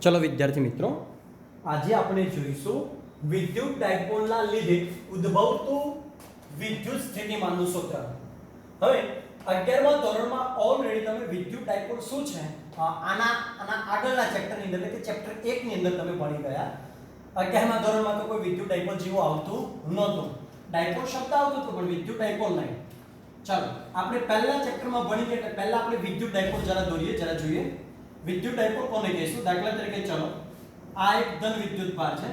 चलो विद्यार्थी मित्रों, आज આપણે જોઈશું વિદ્યુત ડાયપોલના લીધે ઉદ્ભવતું વિદ્યુત સ્થિતિમાનનું સૂત્ર। હવે 11મા ધોરણમાં ઓલરેડી તમે વિદ્યુત ડાયપોલ શું છે આના આગળના ચેપ્ટરની અંદર એટલે કે ચેપ્ટર 1 ની અંદર તમે ભણી ગયા। 11મા ધોરણમાં તો કોઈ વિદ્યુત ડાયપોલ જેવું આવતું નહોતું, ડાયપોલ શબ્દ આવતો હતો પણ વિદ્યુત ડાયપોલ નહીં। ચાલો આપણે પહેલા ચેપ્ટરમાં ભણી ગયા એટલે પહેલા આપણે વિદ્યુત ડાયપોલ જરા દોરીએ, જરા જોઈએ विद्युत डायपोल कोने कहीशुं। दाखला तरीके चलो आ एक धन विद्युत भार छे,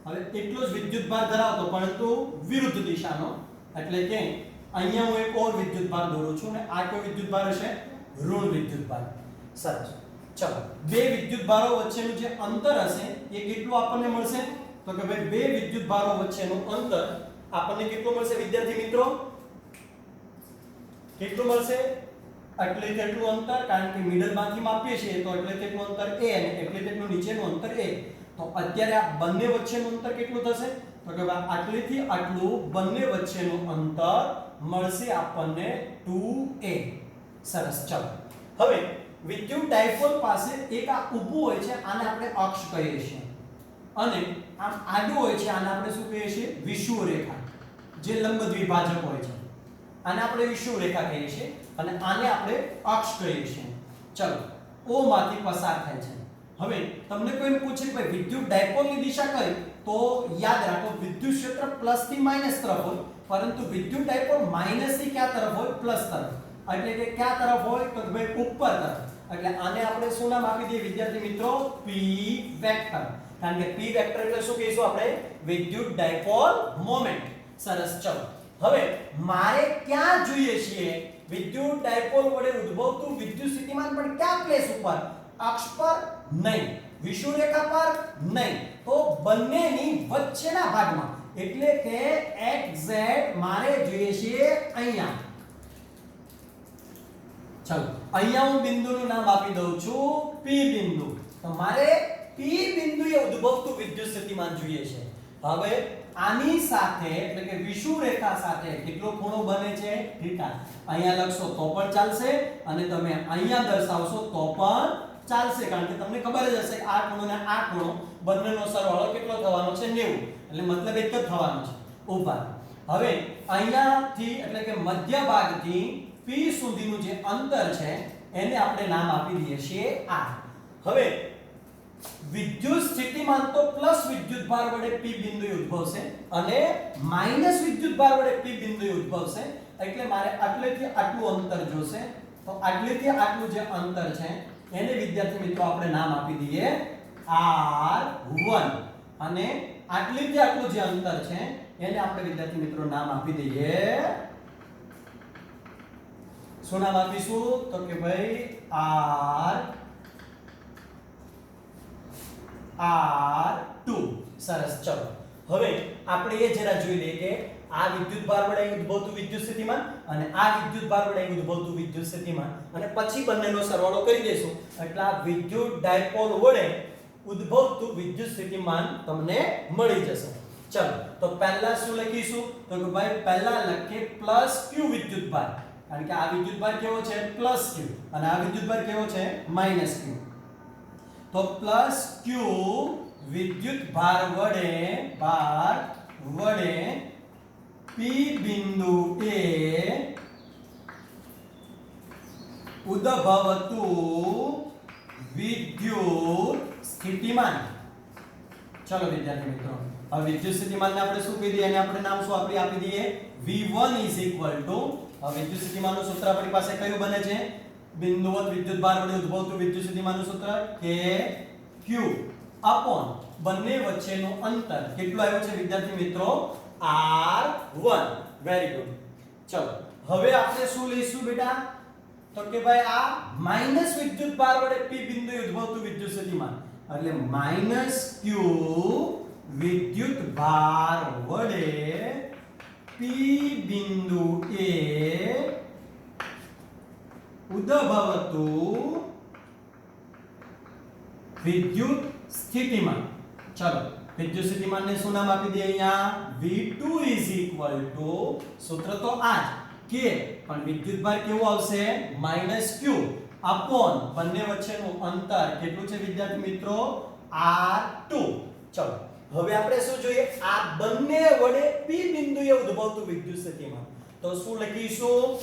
हवे એટલો જ विद्युत भार धरावतो परंतु विरुद्ध दिशानो, એટલે કે અહીંયા હું એક ઓર વિદ્યુત ભાર દોરું છું અને આ કોઈ વિદ્યુત ભાર હશે ઋણ વિદ્યુત ભાર। સરસ, ચલો બે વિદ્યુત ભારો વચ્ચેનું જે અંતર હશે એ કેટલું આપણને મળશે? તો કે ભાઈ બે વિદ્યુત ભારો વચ્ચેનું અંતર આપણને કેટલું મળશે વિદ્યાર્થી મિત્રો? કેટલું મળશે? એટલે તેટલું અંતર, કારણ કે મિડલ માંથી માપીએ છીએ તો એટલે તેટલું અંતર a અને એટલે તેટલું નીચેનું અંતર a। તો અત્યારે આ બંને વચ્ચેનું અંતર કેટલું થશે? તો કે આટલેથી આટલું બંને વચ્ચેનું અંતર મળશે આપણને 2a। સરસ, ચલો હવે વિદ્યુત ડાયપોલ પાસે એક આ ઊભું હોય છે, આને આપણે અક્ષ કહીએ છીએ, અને આમ આડું હોય છે, આને આપણે શું કહીએ છીએ? વિષુવ રેખા, જે લંબ દ્વિભાજક હોય છે આને આપણે વિષુવ રેખા કહીએ છીએ અને આને આપણે અક્ષ કહીએ છીએ। ચલો O માંથી પસાર થાય છે। હવે તમને કોઈને પૂછે કે ભાઈ વિદ્યુત ડાયપોલની દિશા કઈ, તો યાદ રાખો વિદ્યુત ક્ષેત્ર પ્લસ થી માઈનસ તરફ હોય, પરંતુ વિદ્યુત ડાયપોલ માઈનસ થી ક્યાં તરફ હોય? પ્લસ તરફ। એટલે કે ક્યાં તરફ હોય? તો ભાઈ ઉપર તરફ। એટલે આને આપણે શું નામ આપી દઈએ વિદ્યાર્થી મિત્રો? P vector. કારણ કે P વેક્ટર એટલે શું કહીશું આપણે? વિદ્યુત ડાયપોલ મોમેન્ટ। સરસ, ચલો હવે મારે ક્યાં જોઈએ છીએ વિદ્યુત ડાયપોલ વડે ઉદ્ભવતું વિદ્યુત સ્થિતિમાન, પણ ક્યાં પ્લેસ ઉપર? અક્ષ પર નહીં, વિષુવ રેખા પર નહીં, તો બંનેની વચ્ચેના ભાગમાં, એટલે કે એક્ઝેક્ટ મારે જોઈએ છે અહીંયા। ચલો અહીંયા હું બિંદુનું નામ આપી દઉં છું P બિંદુ। તો મારે P બિંદુએ ઉદ્ભવતું વિદ્યુત સ્થિતિમાન જોઈએ છે। હવે આની સાથે એટલે કે વિષુવ રેખા સાથે કેટલો ખૂણો બને છે? થીટા। અહીંયા લખશો તો પણ ચાલશે અને તમે અહીંયા દર્શાવશો તો પણ ચાલશે, કારણ કે તમને ખબર જ હશે આ ખૂણો અને આ ખૂણો બંનેનો સરવાળો કેટલો થવાનો છે? 90। એટલે મતલબ એક જ થવાનો છે ઊભા। હવે અહીંયાથી એટલે કે મધ્ય ભાગથી P સુધીનું જે અંતર છે એને આપણે નામ આપી દઈએ છીએ R। હવે વિદ્યુત સ્થિતિમાન તો પ્લસ વિદ્યુત ભાર વડે P બિંદુએ ઉદ્ભવશે અને માઈનસ વિદ્યુત ભાર વડે P બિંદુએ ઉદ્ભવશે। એટલે મારે આટલેથી આટલું અંતર જોશે, તો આટલેથી આટલું જે અંતર છે એને વિદ્યાર્થી મિત્રો આપણે નામ આપી દઈએ R1 અને આટલેથી આટલું જે અંતર છે એને આપણે વિદ્યાર્થી મિત્રો નામ આપી દઈએ, શું નામ આપીશું? તો કે ભાઈ R2। સરસ, ચલો હવે આપણે એ જરા જોઈ લઈએ કે આ વિદ્યુત ભાર વડે ઉદ્ભવતું વિદ્યુત સ્થિતિમાન અને આ વિદ્યુત ભાર વડે ઉદ્ભવતું વિદ્યુત સ્થિતિમાન, અને પછી બંનેનો સરવાળો કરી દેશું એટલે આ વિદ્યુત ડાયપોલ વડે ઉદ્ભવતું વિદ્યુત સ્થિતિમાન તમને મળી જશે। ચલો તો પહેલા શું લખીશું? તો કે ભાઈ પહેલા લખીએ પ્લસ q વિદ્યુત ભાર, કારણ કે આ વિદ્યુત ભાર કેવો છે? પ્લસ q, અને આ વિદ્યુત ભાર કેવો છે? Minus q। तो प्लस q विद्युत भार वडे P बिंदु ए उद्भवतु विद्युत स्थितिमान। चलो विद्यार्थी मित्रों, अब विद्युत स्थितिमान ने આપણે શું કહી દઈએ? અને આપણે નામ શું આપી દઈએ? V1 अब विद्युत स्थितिमानનું સૂત્ર આપણી પાસે કયું બને છે? બિંદુવત વિદ્યુત ભાર વડે ઉદ્ભવતું વિદ્યુત સ્થિતિમાનનું સૂત્ર કે Q અપોન બંને વચ્ચેનું અંતર કેટલું આવ્યું છે વિદ્યાર્થી મિત્રો? R1। Very good. ચલો હવે આપણે શું લઈશું બેટા? તો કે ભાઈ આ માઈનસ વિદ્યુત ભાર વડે P બિંદુએ ઉદ્ભવતું વિદ્યુત સ્થિતિમાન, એટલે માઈનસ Q વિદ્યુત ભાર વડે P બિંદુ એ ઉદ્ભવતું વિદ્યુત સ્થિતિમાન। ચલો વિદ્યુત સ્થિતિમાનને શું નામ આપી દઈએ? અહીંયા V2 સૂત્ર તો આ જ કે, પણ વિદ્યુત ભાર કેવો આવશે? -q। अपॉन બંને વચ્ચેનું અંતર કેટલું છે વિદ્યાર્થી મિત્રો r2 ચલો હવે આપણે શું જોઈએ આ બંને વડે p બિંદુએ ઉદ્ભવતું વિદ્યુત સ્થિતિમાન તો શું લખીશું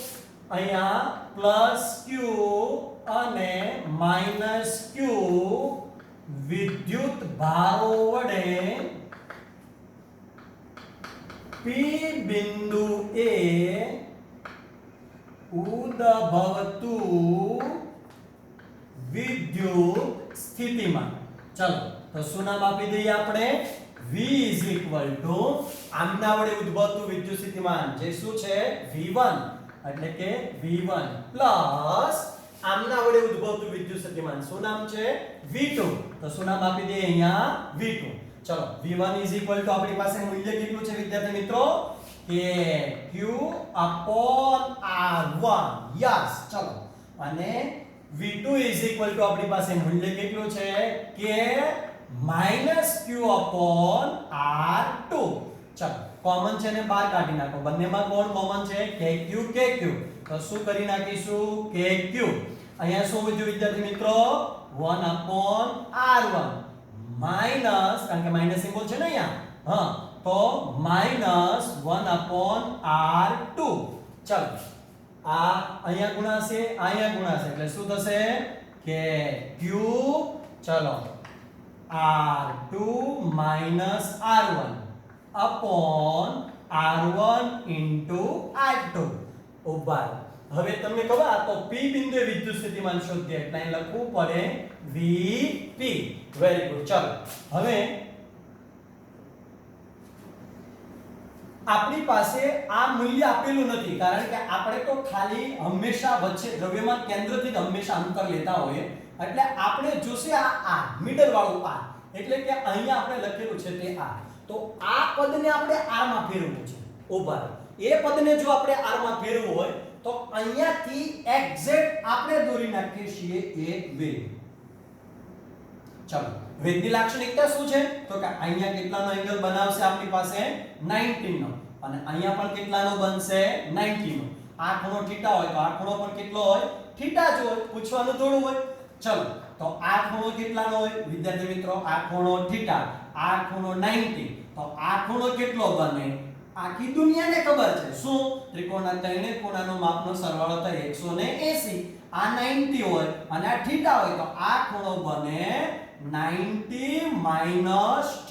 અહીંયા +q અને -q વિદ્યુત ભારો વડે p બિંદુએ ઉદ્ભવતું વિદ્યુત સ્થિતિમાન ચલો તો શું નામ આપી દઈએ આપણે v આમના વડે ઉદ્ભવતું વિદ્યુત સ્થિતિમાન જે શું છે v1 એટલે કે v1 પ્લસ આમના વડે ઉદ્ભવતું વિદ્યુત સ્થિતિમાન શું નામ છે v2 તો શું નામ આપી દઈએ અહીંયા v2 ચલો v1 આપણી પાસે મૂલ્ય કેટલું છે વિદ્યાર્થી મિત્રો કે q r1 યસ ચલો અને v2 આપણી પાસે મૂલ્ય કેટલું છે કે -q r2 ચલો કોમન છે ને બહાર કાઢી નાખો બંનેમાં કોણ કોમન છે kq તો શું કરી નાખીશું kq અહીંયા શું વધ્યું વિદ્યાર્થી મિત્રો 1/r1 માઈનસ કારણ કે માઈનસ સિમ્બોલ છે ને અહીંયા હા તો -1/r2 ચલો આ અહીંયા ગુણાશે એટલે શું થશે કે q ચલો r2 r1 upon r1 into r2 ઉભા હવે તમને ખબર આ તો p બિંદુએ વિદ્યુત સ્થિતિમાન શોધીએ એટલે અહીં લખવું પડે vp વેરી ગુડ ચલો હવે આપણી પાસે આ મૂલ્ય આપેલું નથી કારણ કે આપણે તો ખાલી હંમેશા વચ્ચે દ્રવ્યમાન કેન્દ્રથી જ હંમેશા અંતર લેતા હોઈએ એટલે આપણે જોશે આ મિડલ વાળું આ એટલે કે અહીંયા આપણે લખેલું છે તે આ તો આ પદને આપણે r માં ફેરવવું છે ઉભા એ પદને જો આપણે r માં ફેરવવું હોય તો અહીંયાથી એક્ઝેક્ટ આપણે દોરી નાખીએ છીએ એક વેગ ચલો વેગની લાક્ષણિકતા શું છે તો કે અહીંયા કેટલાનો એંગલ બનાવશે આપણી પાસે 19 નો અને અહીંયા પણ કેટલાનો બનશે 90 નો આ ખૂણો θ હોય તો આ ખૂણો પણ કેટલો હોય θ જ હોય પૂછવાનું થોડું હોય ચલો તો આ ખૂણો કેટલાનો હોય વિદ્યાર્થી મિત્રો આ ખૂણો θ આ ખૂણો 90 તો આ ખૂણો કેટલો બને આખી દુનિયાને ખબર છે શું ત્રિકોણના ત્રણે ખૂણાનો માપનો સરવાળો થાય 180 આ 90 હોય અને આ θ હોય તો આ ખૂણો બને 90 - θ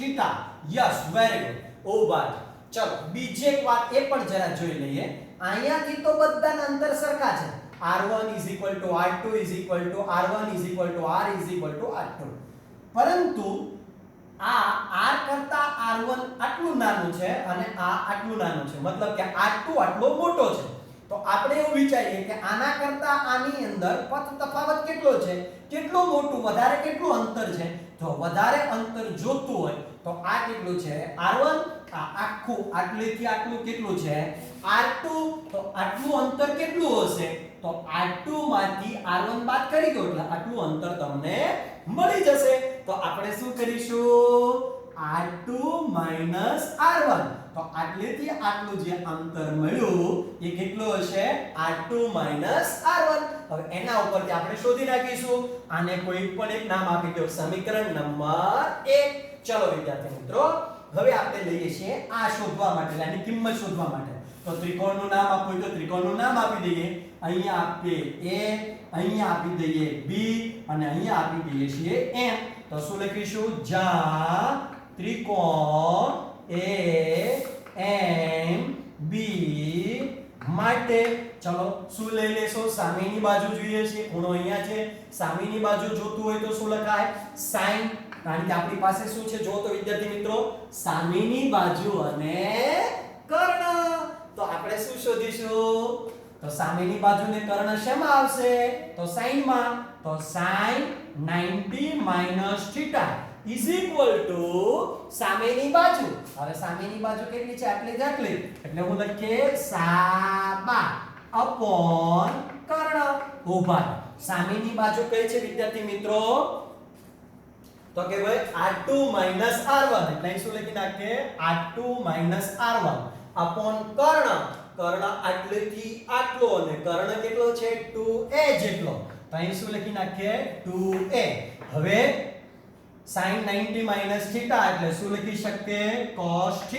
યસ વેરી ગુડ ઓવર ચલો બીજી એક વાત એ પણ જરા જોઈ લઈએ અહીંયાથી તો બધાના અંતર સરખા છે r1 r2 r1 r r2 પરંતુ આ r કરતા r1 આટલું નાનું છે અને આ આટલું નાનું છે મતલબ કે r2 આટલો મોટો છે તો આપણે એવું વિચારીએ કે આના કરતા આની અંદર પથ તફાવત કેટલો છે કેટલું મોટું વધારે કેટલું અંતર છે જો વધારે અંતર જોતું હોય તો આ કેટલું છે r1 આ આખું આટલેથી આટલું કેટલું છે r2 તો આટલું અંતર કેટલું હશે તો r2 માંથી r1 બાદ કરી દો એટલે આટલું અંતર તમને મળી જશે તો આપણે શું કરીશું r2 r1 તો આટલેથી આટલું જે અંતર મળ્યું એ કેટલું હશે r2 r1 હવે એના ઉપરથી આપણે શોધી નાખીશું આને કોઈ પણ એક નામ આપી દો સમીકરણ નંબર 1 ચલો વિદ્યાર્થી મિત્રો હવે આપણે લઈએ છીએ આ શોધવા માટે આની કિંમત શોધવા માટે તો ત્રિકોણનું નામ આપવું તો ત્રિકોણનું નામ આપી દઈએ અહીંયા આપીએ a અહીંયા આપી દઈએ b અને અહીંયા આપી દઈએ છીએ m તો શું લખીશું જ્યાં ત્રિકોણ a m b માટે ચલો શું લઈ લેશો સામેની બાજુ જોઈએ છે ખૂણો અહીંયા છે સામેની બાજુ જોતું હોય તો શું લખાય sin કારણ કે આપણી પાસે શું છે જો તો વિદ્યાર્થી મિત્રો સામેની બાજુ અને કર્ણ તો આપણે શું શોધીશું તો સામેની બાજુને કર્ણ શેમાં આવશે તો sin માં તો sin 90 - θ is equal to સામેની બાજુ હવે સામેની બાજુ કેટલી છે આટલી જ આટલી એટલે હું લખીએ સાબા upon કર્ણ ઉભા સામેની બાજુ કઈ છે વિદ્યાર્થી મિત્રો તો કે ભાઈ r2 r1 એટલે શું લખી નાખીએ r2 r1 upon કર્ણ કર્ણ આટલેથી આટલો અને કર્ણ કેટલો છે 2a જેટલો તો અહીં શું લખી નાખીએ 2a. હવે sin 90 - θ એટલે શું લખી શકીએ cos θ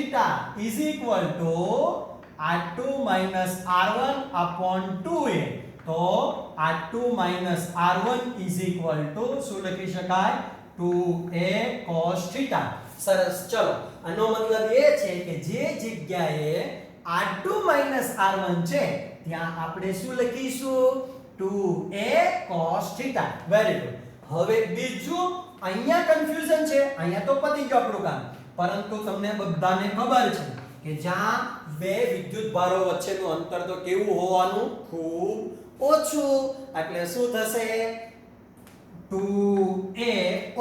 is equal to r2 - r1 upon 2a. તો r2 - r1 is equal to શું લખી શકાય 2a cos θ. સરસ. ચલો આનો મતલબ એ છે કે જે જગ્યાએ r2 - r1 છે ત્યાં આપણે શું લખીશું 2a cos θ. Very good. હવે બીજું અહીંયા કન્ફ્યુઝન છે. અહીંયા તો પતી ગયું આપણું કામ, પરંતુ તમને બધાને ખબર છે કે જ્યાં બે વિદ્યુત ભારો વચ્ચેનું અંતર તો કેવું હોવાનું ખૂબ ઓછું. એટલે શું થશે 2a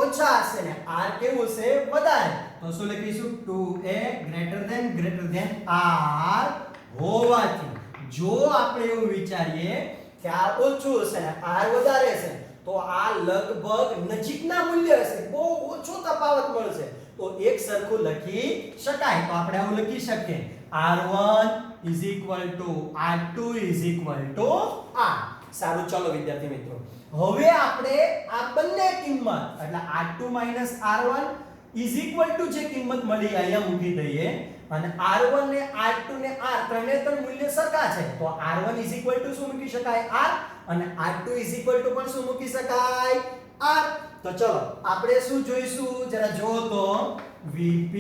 ઓછા હશે ને r કેવું છે વધારે. તો શું લખીશું 2a r હોવાથી જો આપણે એવું વિચારીએ કે આ ઓછું હશે ને r વધારે છે તો આ લગભગ નજીકના મૂલ્ય હશે, બહુ ઓછો તફાવત મળશે. તો એક સરખું લખી શકાય. તો આપણે આવું લખી શકીએ r1 r2 r. સારું. ચલો વિદ્યાર્થી મિત્રો, હવે આપણે આ બંને કિંમત એટલે r2 - r1 જે કિંમત મળી અહીંયા મૂકી દઈએ અને r1 ને r2 ને r ત્રણે ત્રણ મૂલ્ય સરખા છે. તો r1 શું મૂકી શકાય r અને r2 પણ શું મૂકી શકાય r. તો ચલો આપણે શું જોઈશું જરા જોવો તો Vp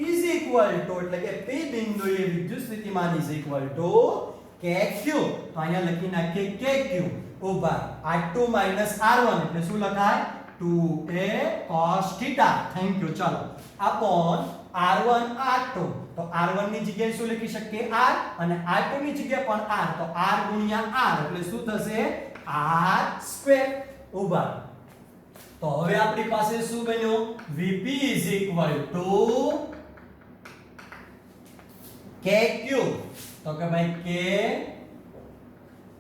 એટલે કે P બિંદુએ વિદ્યુત સ્થિતિમાન kq. તો અહીંયા લખી નાખીએ kq ઉભા r2 - r1 એટલે શું લખાય 2a cos θ. Thank you. ચલો upon r1 r2. તો r1 ની જગ્યાએ શું લખી શકીએ r અને r2 ની જગ્યાએ પણ r. તો r ગુણ્યા r એટલે શું થશે r² ઉભા. તો હવે આપણી પાસે શું બન્યું Vp kq. તો કે ભાઈ k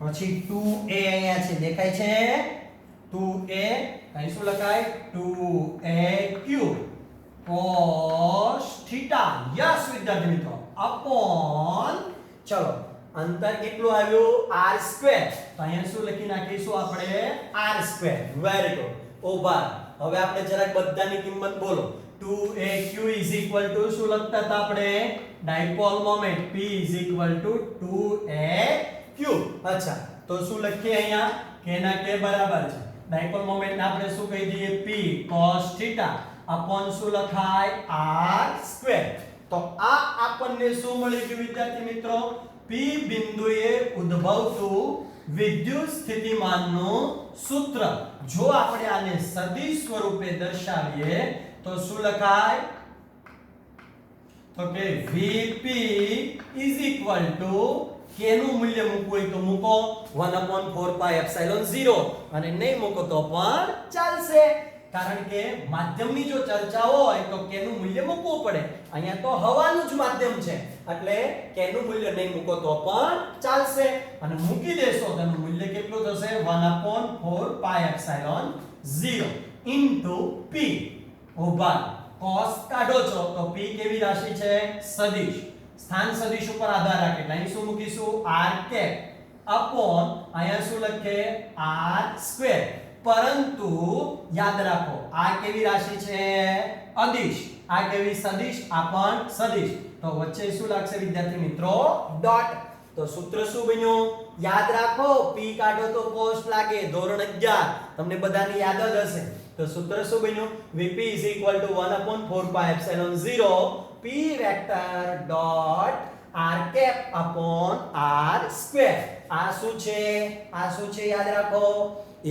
પછી 2a અહીંયા છે દેખાય છે 2a. અહીં શું લખાય 2aq cos θ. યસ વિદ્યાર્થી મિત્રો upon ચલો અંતર કેટલું આવ્યું r². તો અહીંયા શું લખી નાખીશું આપણે r². વેરી ગુડ ઉભા. હવે આપણે જરાક બધાની કિંમત બોલો. 2aq શું લખતા હતા આપણે ડાયપોલ મોમેન્ટ p 2aq. અચ્છા તો શું લખીએ અહીંયા k ના k બરાબર છે. ડાયપોલ મોમેન્ટ ને આપણે શું કહી દઈએ p cos θ upon શું લખાય r². તો આ આપણને શું મળી ગયું વિદ્યાર્થી મિત્રો p બિંદુએ ઉદ્ભવતું વિદ્યુત સ્થિતિમાનનું સૂત્ર. જો આપણે આને સદિશ સ્વરૂપે દર્શાવીએ તો શું લખાય તો કે Vp k નું મૂલ્ય મૂકવું હોય તો મૂકો 1/4πε0 અને નહીં મૂકો તો પણ ચાલશે. કારણ કે માધ્યમની જો ચર્ચા હોય તો k નું મૂલ્ય મૂકવું પડે. અહીંયા તો હવાનું જ માધ્યમ છે એટલે k નું મૂલ્ય નહીં મૂકો તો પણ ચાલશે. અને મૂકી દેશો તો એનું મૂલ્ય કેટલું થશે 1/4πε0 p. ઉભા cos કાઢો છો તો p કેવી રાશિ છે સદિશ. સ્થાન સદિશ ઉપર આધાર રાખે એટલે અહીં શું મૂકીશું r કેપ upon અહીંયા શું લખે r². પરંતુ યાદ રાખો આ કેવી રાશિ છે અદિશ, આ કેવી સદિશ, આ પણ સદિશ. તો વચ્ચે શું લાગશે વિદ્યાર્થી મિત્રો ડોટ. તો સૂત્ર શું બન્યું યાદ રાખો p કાઢો તો cos લાગે ધોરણ 11 તમને બધાને યાદ જ હશે. તો સૂત્ર શું બન્યું Vp 1/4πε0 p vector dot r cap upon r². આ શું છે યાદ રાખો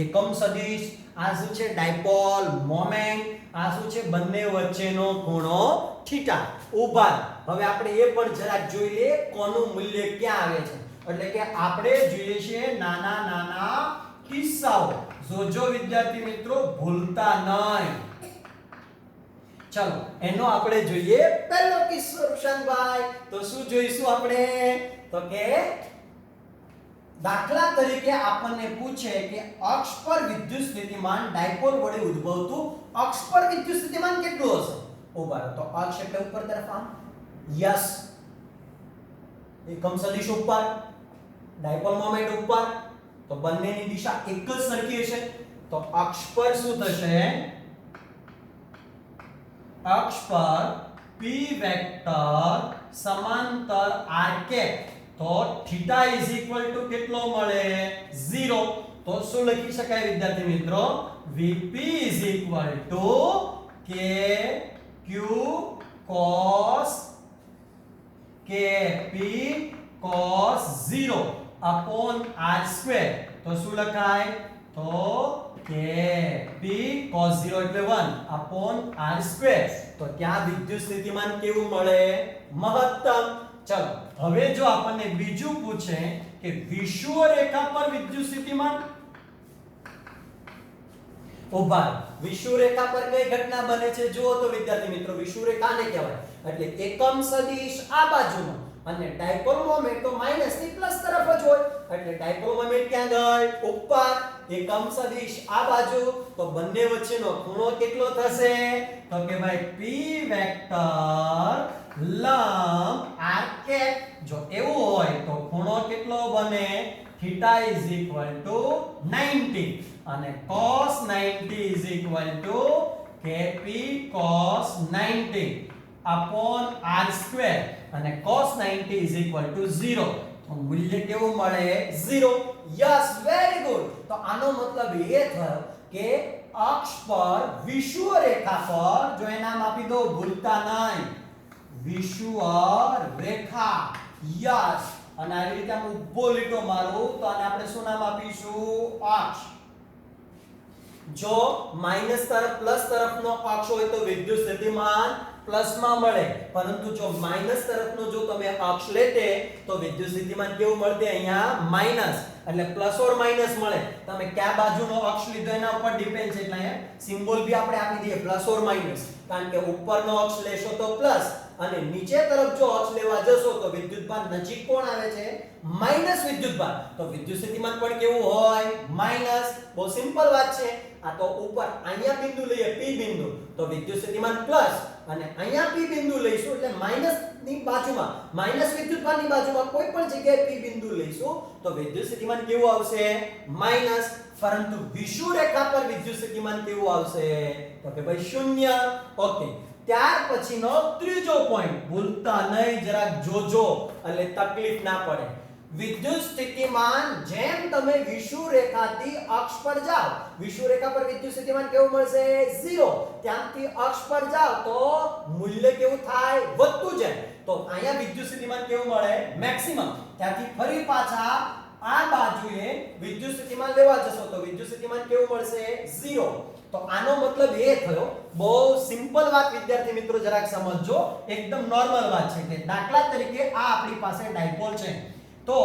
એકમ સદિશ, આ શું છે ડાયપોલ મોમેન્ટ, આ શું છે બંને વચ્ચેનો ખૂણો થીટા. ઉભા હવે આપણે એ પણ જરાક જોઈ લઈએ કોનું મૂલ્ય ક્યાં આવે છે. એટલે કે આપણે જોઈએ છીએ નાના કિસ્સાઓ. જોજો વિદ્યાર્થી મિત્રો ભૂલતા નહીં. ચલો એનો આપણે જોઈએ પહેલો કિસ્સો રૂશાનભાઈ. તો શું જોઈશું આપણે તો કે દાખલા તરીકે આપણને પૂછે કે અક્ષ પર વિદ્યુત સ્થિતિમાન ડાયપોલ વડે ઉદ્ભવતું અક્ષ પર વિદ્યુત સ્થિતિમાન કેટલું હશે. ઉભા તો અક્ષ એટલે ઉપર તરફ આમ યસ એકમ સદિશ ઉપર ડાયપોલ મોમેન્ટ ઉપર તો બંનેની દિશા એક જ સરખી હશે તો અક્ષ પર શું થશે અક્ષ પર p વેક્ટર સમાંતર r કેપ તો થીટા કેટલો મળે 0 તો શું લખી શકાય વિદ્યાર્થી મિત્રો vp k q cos kp cos 0 upon r square તો શું લખાય તો kp cos 0 એટલે 1 upon r square તો ત્યાં વિદ્યુત સ્થિતિમાન કેવું મળે મહત્તમ ચલો હવે જો આપણને બીજું પૂછે કે વિષુવ રેખા પર વિદ્યુત સ્થિતિમાન ઉભા વિષુવ રેખા પર કઈ ઘટના બને છે જુઓ તો વિદ્યાર્થી મિત્રો વિષુવ રેખાને કહેવાય એટલે એકમ સદિશ આ બાજુનો અને ડાયપોલ મોમેન્ટ તો માઈનસ થી પ્લસ તરફ જ હોય એટલે ડાયપોલ મોમેન્ટ ક્યાં ગઈ ઉપર એકમ સદિશ આ બાજુ તો બંને વચ્ચેનો ખૂણો કેટલો થશે તો કે ભાઈ p વેક્ટર લંબ r કેપ જો એવું હોય તો ખૂણો કેટલો બને theta = 90 અને cos 90 kp cos 90 upon r square અને cos 90 0 તો મૂલ્ય કેવું મળે 0 યસ વેરી ગુડ તો આનો મતલબ એ થયો કે અક્ષ પર વિષુવ રેખા પર જો એ નામ આપી દો ભૂલતા નહીં વિષુવ રેખા યસ અને આવી રીતે આમ ઊભો લીટો મારું તો આને આપણે શું નામ આપીશું અક્ષ જો માઈનસ તરફ પ્લસ તરફનો અક્ષ હોય તો વિદ્યુત સ્થિતિમાન પ્લસ માં મળે પરંતુ જો માઈનસ તરફનો જો તમે અક્ષ લેતે તો વિદ્યુત સ્થિતિમાન કેવું મળતે અહીંયા માઈનસ એટલે પ્લસ ઓર માઈનસ મળે તમે કયા બાજુનો અક્ષ લીધો એના ઉપર ડિપેન્ડ છે એટલે અહીંયા સિમ્બોલ ભી આપણે આપી દઈએ પ્લસ ઓર માઈનસ કારણ કે ઉપરનો અક્ષ લેશો તો પ્લસ અને નીચે તરફ જો અક્ષ લેવા જશો તો વિદ્યુતભાર નજીક કોણ આવે છે માઈનસ વિદ્યુતભાર તો વિદ્યુત સ્થિતિમાન પણ કેવું હોય માઈનસ બહુ સિમ્પલ વાત છે આ તો ઉપર અહીંયા બિંદુ લઈએ p બિંદુ તો વિદ્યુત સ્થિતિમાન પ્લસ અને અહીંયા p બિંદુ લઈશું એટલે માઈનસ ની બાજુમાં માઈનસ વિદ્યુતભારની બાજુમાં કોઈ પણ જગ્યાએ p બિંદુ લઈશું તો વિદ્યુત સ્થિતિમાન કેવું આવશે માઈનસ પરંતુ વિષુવ રેખા પર વિદ્યુત સ્થિતિમાન કેવું આવશે તો કે ભાઈ 0 ઓકે ત્યાર પછીનો ત્રીજો પોઈન્ટ ભૂલતા નહીં જરાક જોજો એટલે તકલીફ ના પડે વિદ્યુત સ્થિતિમાન જેમ તમે વિષુવ રેખાથી અક્ષ પર જાઓ વિષુવ રેખા પર વિદ્યુત સ્થિતિમાન કેવું મળશે 0 ત્યાંથી અક્ષ પર જાઓ તો મૂલ્ય કેવું થાય વધતું જાય તો અહીંયા વિદ્યુત સ્થિતિમાન કેવું મળે મેક્સિમમ ત્યાંથી ફરી પાછા આ બાજુએ વિદ્યુત સ્થિતિમાન લેવા જશો તો વિદ્યુત સ્થિતિમાન કેવું મળશે 0 તો આનો મતલબ એ થયો બહુ સિમ્પલ વાત વિદ્યાર્થી મિત્રો જરાક સમજજો એકદમ નોર્મલ વાત છે કે દાખલા તરીકે આ આપણી પાસે ડાયપોલ છે તો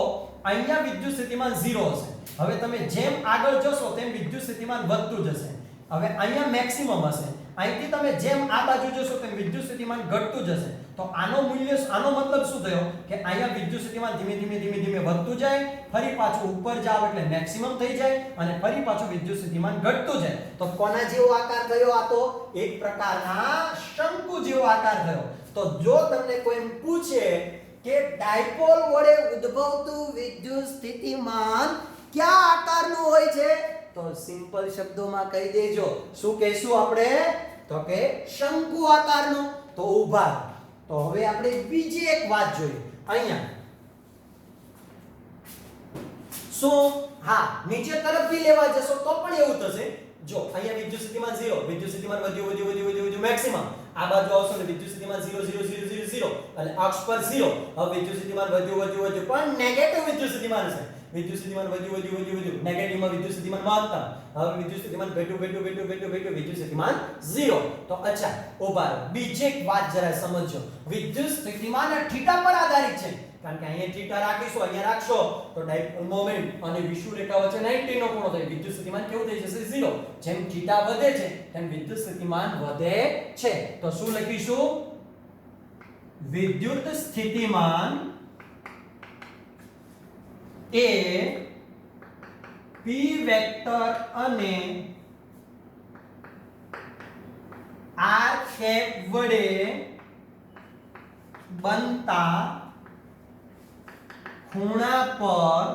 અહીંયા વિદ્યુત સ્થિતિમાન 0 હશે હવે તમે જેમ આગળ જશો તેમ વિદ્યુત સ્થિતિમાન વધતું જશે હવે અહીંયા મેક્સિમમ હશે અહીંથી તમે જેમ આ બાજુ જશો તેમ વિદ્યુત સ્થિતિમાન ઘટતું જશે તો આનો મતલબ શું થયો કે અહીંયા વિદ્યુત સ્થિતિમાન ધીમે ધીમે વધતું જાય ફરી પાછું ઉપર જાવ એટલે મેક્સિમમ થઈ જાય અને ફરી પાછું વિદ્યુત સ્થિતિમાન ઘટતું જાય તો કોના જેવો આકાર થયો આ તો એક પ્રકારના શંકુ જેવો આકાર થયો તો જો તમને કોઈ પૂછે કે ડાયપોલ વડે ઉદ્ભવતું વિદ્યુત સ્થિતિમાન કયા આકારનું હોય છે તો સિમ્પલ શબ્દોમાં કહી દેજો શું કહીશું આપણે તો કે શંકુ આકારનું તો ઊભા તો હવે આપણે બીજી એક વાત જોઈએ અહીંયા શું હા નીચે તરફ ભી લેવા જશો તો પણ એવું થશે જો અહીંયા વિદ્યુત સ્થિતિમાન 0 વિદ્યુત સ્થિતિમાન વધ્યું મેક્સિમમ આ બાજુ આવશો ને વિદ્યુત સ્થિતિમાન 0 એટલે અક્ષ પર 0 હવે વિદ્યુત સ્થિતિમાન વધ્યું પણ નેગેટિવ વિદ્યુત સ્થિતિમાન છે વિદ્યુત સ્થિતિમાન વધ્યું નેગેટિવમાં વિદ્યુત સ્થિતિમાન મહત્તમ હવે વિદ્યુત સ્થિતિમાન ઘટ્યું વિદ્યુત સ્થિતિમાન 0 તો અચ્છા ઉભા રહો બીજી એક વાત જરા સમજો વિદ્યુત સ્થિતિમાન થીટા પર આધારિત છે કારણ કે અહીંયા થીટા રાખીશું અહીંયા રાખશો તો ડાયપોલ મોમેન્ટ અને વિષુવ રેખા વચ્ચે 90 નો ખૂણો થાય વિદ્યુત સ્થિતિમાન કેવું થઈ જશે 0 જેમ થીટા વધે છે તેમ વિદ્યુત સ્થિતિમાન વધે છે તો શું લખીશું વિદ્યુત સ્થિતિમાન એ p વેક્ટર અને r કેપ વડે બનતા ખૂણા પર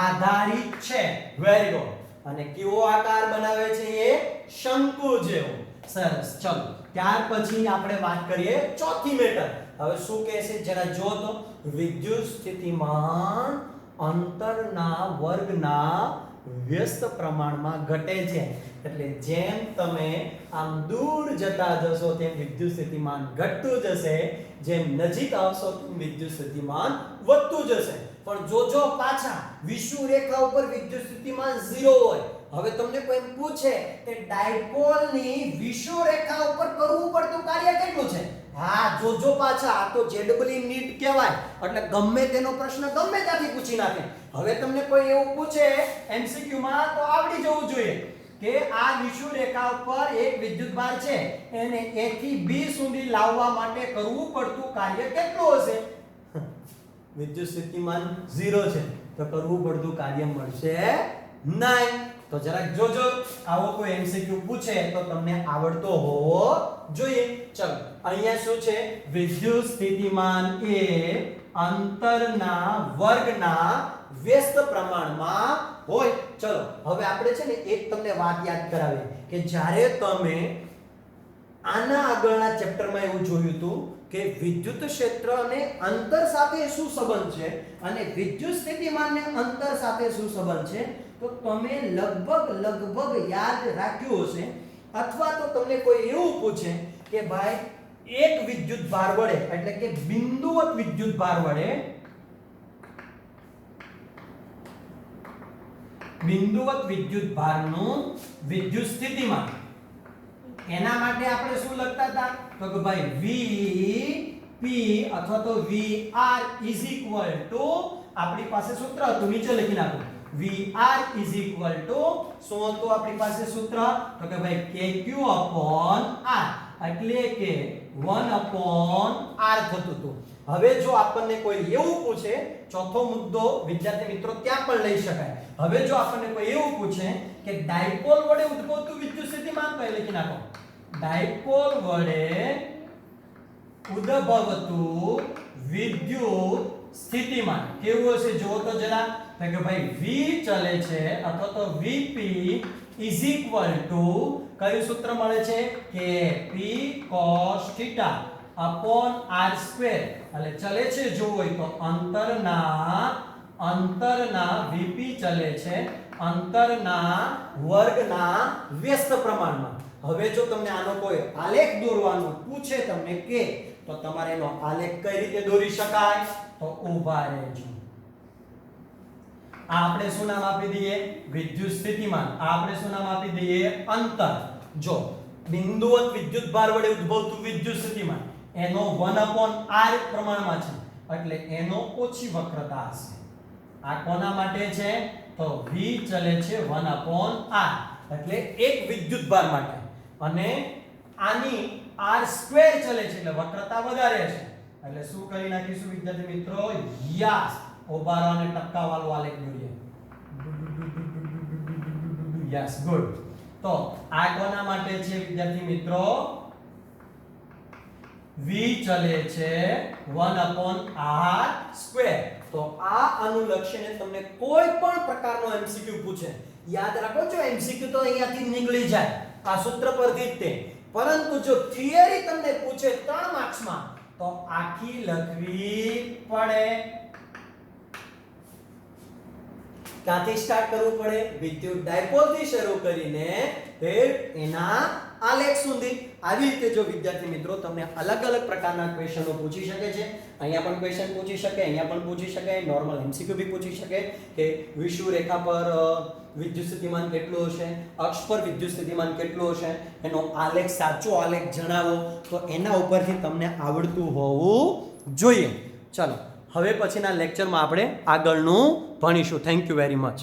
આધારિત છે. Very good. અને કેવો આકાર બનાવે છે? એ શંકુ જેવો. સરસ. ચલો ત્યાર પછી આપણે વાત કરીએ ચોથી મેટર. હવે શું કહે છે જરા જો તો, વિદ્યુત સ્થિતિમાન અંતરના વર્ગના વ્યસ્ત પ્રમાણમાં ઘટે છે. એટલે જેમ તમે આમ દૂર જતા જશો તેમ વિદ્યુત સ્થિતિમાન ઘટતું જશે, જેમ નજીક આવશો તેમ વિદ્યુત સ્થિતિમાન વધતું જશે. પણ જોજો પાછા વિષુવૃત્ત રેખા ઉપર વિદ્યુત સ્થિતિમાન 0 હોય. હવે તમને કોઈ એમ પૂછે કે ડાયપોલની વિષુવૃત્ત રેખા ઉપર કરવું પડતું કાર્ય કેટલું છે? હા જોજો પાછા, આ તો જેડબલી નીટ કહેવાય. એટલે ગમે તેનો પ્રશ્ન ગમે ત્યાંથી પૂછી નાખે. હવે તમને કોઈ એવું પૂછે એમસીક્યુ માં તો આવડી જવું જોઈએ કે આ વિષુવૃત્ત રેખા ઉપર એક વિદ્યુતભાર છે, એને A થી B સુધી લાવવા માટે કરવું પડતું કાર્ય કેટલું હશે? વિદ્યુત સ્થિતિમાન 0 છે તો કરવું પડતું કાર્ય મળશે નહીં. તો જરાક જોજો, આવો કોઈ એમસીક્યુ પૂછે તો તમને આવડતો હોવો જોઈએ. ચલો અહીંયા શું છે? વિદ્યુત સ્થિતિમાન એ અંતરના વર્ગના વ્યસ્ત પ્રમાણમાં હોય. ચલો હવે આપણે છે ને એક તમને વાત યાદ કરાવીએ કે જ્યારે તમે આના આગળના ચેપ્ટરમાં એવું જોયું હતું કે વિદ્યુત ક્ષેત્ર અને અંતર સાથે શું સંબંધ છે અને વિદ્યુત સ્થિતિમાનને અંતર સાથે શું સંબંધ છે, તો તમે લગભગ યાદ રાખ્યું હશે. અથવા તો તમને કોઈ એવું પૂછે કે ભાઈ એક વિદ્યુત ભાર વડે એટલે કે બિંદુવત વિદ્યુત ભાર વડે બિંદુવત વિદ્યુત ભારનું વિદ્યુત સ્થિતિમાન, એના માટે આપણે શું લખતા હતા? તો કે ભાઈ VP અથવા તો VR ઇઝ ઇક્વલ ટુ, આપણી પાસે સૂત્ર હતું નીચે લખી નાખો. VR ઇઝ ઇક્વલ ટુ શું હતું આપણી પાસે સૂત્ર? તો કે ભાઈ KQ upon R, એટલે કે 1 upon R થતું હતું. હવે જો આપણને કોઈ એવું પૂછે, ચોથો મુદ્દો વિદ્યાર્થી મિત્રો ત્યાં પણ લઈ શકાય. હવે જો આપણને કોઈ એવું પૂછે કે ડાયપોલ વડે ઉદ્ભવતું વિદ્યુત સ્થિતિમાન, તો એ લખી નાખો ડાયપોલ વડે ઉદ્ભવતું વિદ્યુત સ્થિતિમાન કેવું હશે જુઓ તો જરા. તો કે ભાઈ V ચલે છે અથવા તો VP ઇઝ ઇક્વલ ટુ કયું સૂત્ર મળે છે? KP cos θ upon R square. એટલે ચલે છે જો હોય તો અંતરના VP ચલે છે અંતરના વર્ગના વ્યસ્ત પ્રમાણમાં. હવે જો તમને આનો કોઈ આલેખ દોરવાનો પૂછે તમને કે, તો તમારે એનો આલેખ કઈ રીતે દોરી શકાય? તો ઊભા રહેજો. આ આપણે શું નામ આપી દઈએ? વિદ્યુત સ્થિતિમાન. આ આપણે શું નામ આપી દઈએ? અંતર. જો બિંદુવત વિદ્યુત ભાર વડે ઉદ્ભવતું વિદ્યુત સ્થિતિમાન એનો 1/r પ્રમાણમાં છે, એટલે એનો ઓછી વક્રતા હશે. આ કોના માટે છે? તો V ચલે છે 1/r, એટલે એક વિદ્યુત ભાર માટે. અને આની r સ્ક્વેર ચલે છે એટલે વક્રતા વધારે છે. એટલે શું કરી નાખીશું વિદ્યાર્થી મિત્રો? યસ, ઓબારો અને ટપકાવાળો આલેખ દોરીએ. Yes, good. તો આ કોના માટે છે વિદ્યાર્થી મિત્રો? V ચલે છે 1/r સ્ક્વેર. તો આ અનુલક્ષીને તમને કોઈ પણ પ્રકારનો MCQ પૂછે, યાદ રાખો જો MCQ તો અહીંયાથી નીકળી જાય આ સૂત્ર પરથી જ તે. પરંતુ જો થિયરી તમને પૂછે 3 માર્ક્સમાં તો આખી લખવી પડે. ક્યાંથી સ્ટાર્ટ કરવું પડે? વિદ્યુત ડાયપોલ થી શરૂ કરીને એના આલેખ સુધી. આવી રીતે જો વિદ્યાર્થી મિત્રો તમને અલગ અલગ પ્રકારના ક્વેશ્ચનો પૂછી શકે છે. અહીંયા પણ ક્વેશ્ચન પૂછી શકે, અહીંયા પણ પૂછી શકે, નોર્મલ MCQ બી પૂછી શકે કે વિષુવૃત્ત રેખા પર વિદ્યુત સ્થિતિમાન કેટલું હશે, અક્ષ પર વિદ્યુત સ્થિતિમાન કેટલું હશે, એનો આલેખ, સાચો આલેખ જણાવો. તો એના ઉપરથી તમને આવડતું હોવું જોઈએ. ચાલો હવે પછીના લેક્ચરમાં આપણે આગળનું ભણીશું. Thank you very much.